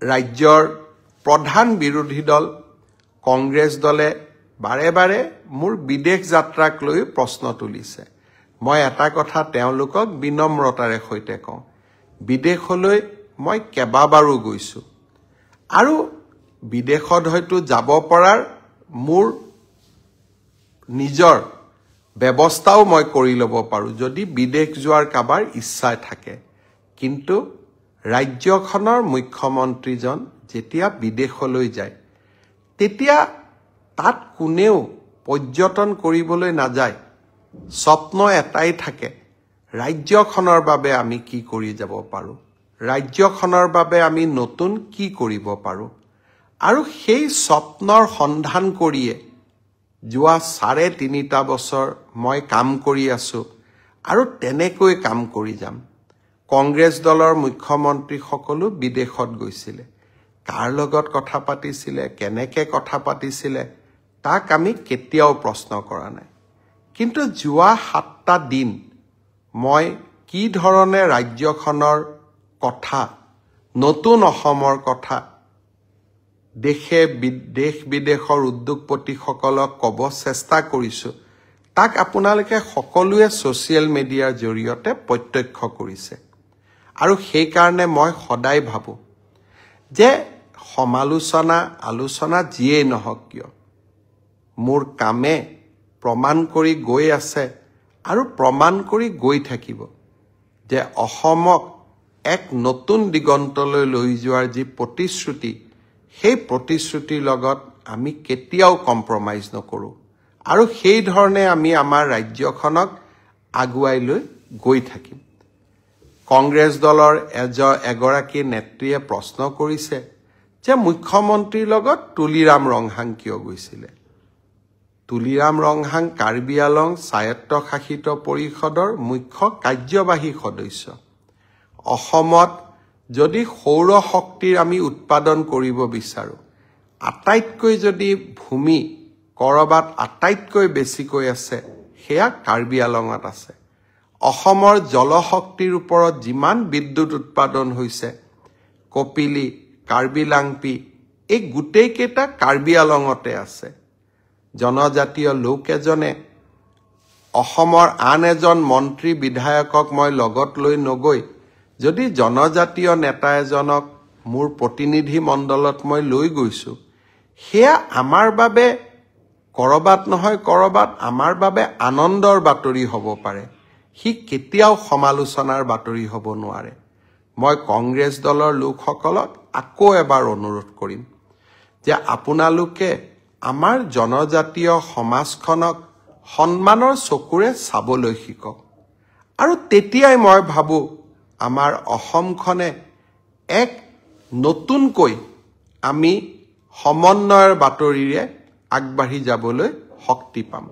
ৰাজ্যৰ প্ৰধান বিৰোধী দল কংগ্ৰেছ দলে বাৰে বাৰে মোৰ বিদেশ যাত্ৰাক লৈ প্ৰশ্ন তুলিছে মই এটা কথা তেওঁলোকক বিনম্ৰতাৰে সৈতে কওঁ বিদেশলৈ মই কেবাবাৰো গৈছো আৰু বিদেশত হয়তো যাব পৰাৰ মোৰ নিজৰ ব্যৱস্থাও মই কৰি ল'ব পাৰো যদি বিদেশ যোৱাৰ কাবাৰ ইচ্ছা থাকে কিন্তু ৰাজ্যখনৰ মুখ্যমন্ত্ৰীজন যেতিয়া বিদেশলৈ যায় তেতিয়া তাত কোনেও পৰ্যটন কৰিবলৈ নাযায় স্বপ্ন এটাই থাকে ৰাজ্যখনৰ বাবে আমি কি কৰি যাব পাৰো ৰাজ্যখনৰ বাবে আমি নতুন কি কৰিব পাৰো আৰু সেই স্বপ্নৰ সন্ধান কৰিয়ে যোৱা ৩.৫ বছৰ মই কাম কৰি আছো আৰু তেনেকৈ কাম কৰি যাম কংগ্ৰেছ দলৰ মুখ্যমন্ত্ৰী সকলো বিদেশত গৈছিলে কাৰ লগত কথা পাতিছিলে কেনেকৈ কথা পাতিছিলে তাক আমি কেতিয়াও প্ৰশ্ন কৰা নাই কিন্তু যোৱা ৭টা দিন মই কি ধৰণে ৰাজ্যখনৰ কথা নতুন অসমৰ কথা দেশ বিদেশৰ উদ্যোগপতিসকলক ক'ব চেষ্টা কৰিছো তাক আপোনালোকে সকলোৱে ছ'চিয়েল মিডিয়াৰ জৰিয়তে প্ৰত্যক্ষ কৰিছে আৰু সেই কাৰণে মই সদায় ভাবো যে আলোচনা যিয়েই নহওক কিয় মোৰ কামে প্ৰমাণ কৰি গৈ আছে আৰু প্ৰমাণ কৰি গৈ থাকিব যে অসমক এক নতুন দিগন্তলৈ লৈ যোৱাৰ যি প্ৰতিশ্ৰুতি সেই প্ৰতিশ্ৰুতিৰ লগত আমি কেতিয়াও কম্প্ৰমাইজ নকৰো আৰু সেই ধৰণে আমি আমাৰ ৰাজ্যখনক আগুৱাই লৈ গৈ থাকিম কংগ্ৰেছ দলৰ এগৰাকী নেত্ৰীয়ে প্ৰশ্ন কৰিছে যে মুখ্যমন্ত্ৰীৰ লগত তুলিৰাম ৰংহাং কিয় গৈছিলে তুলিৰাম ৰংহাং কাৰ্বি আলং স্বায়ত্তশাসিত পৰিষদৰ মুখ্য কাৰ্যবাহী সদস্য অসমত যদি সৌৰ শক্তিৰ আমি উৎপাদন কৰিব বিচাৰো আটাইতকৈ যদি ভূমি কৰবাত আটাইতকৈ বেছিকৈ আছে সেয়া কাৰ্বি আলঙত আছে অসমৰ জলশক্তিৰ ওপৰত যিমান বিদ্যুৎ উৎপাদন হৈছে কপিলি কাৰ্বি লাংপি এই গোটেই কেইটা কাৰ্বি আলঙতে আছে জনজাতীয় লোক এজনে অসমৰ আন এজন মন্ত্ৰী বিধায়কক মই লগত লৈ নগৈ যদি জনজাতীয় নেতা এজনক মোৰ প্ৰতিনিধি মণ্ডলত মই লৈ গৈছো সেয়া আমাৰ বাবে কৰবাত নহয় কৰবাত আমাৰ বাবে আনন্দৰ বাতৰি হ'ব পাৰে হি কেতিয়াও সমালোচনাৰ বাতৰি হ'ব নোৱাৰে মই কংগ্ৰেছ দলৰ লোকসকলক আকৌ এবাৰ অনুৰোধ কৰিম যে আপোনালোকে আমাৰ জনজাতীয় সমাজখনক সন্মানৰ চকুৰে চাবলৈ শিকক আৰু তেতিয়াই মই ভাবো আমাৰ অসমখনে এক নতুনকৈ আমি সমন্বয়ৰ বাতৰিৰে আগবাঢ়ি যাবলৈ শক্তি পাম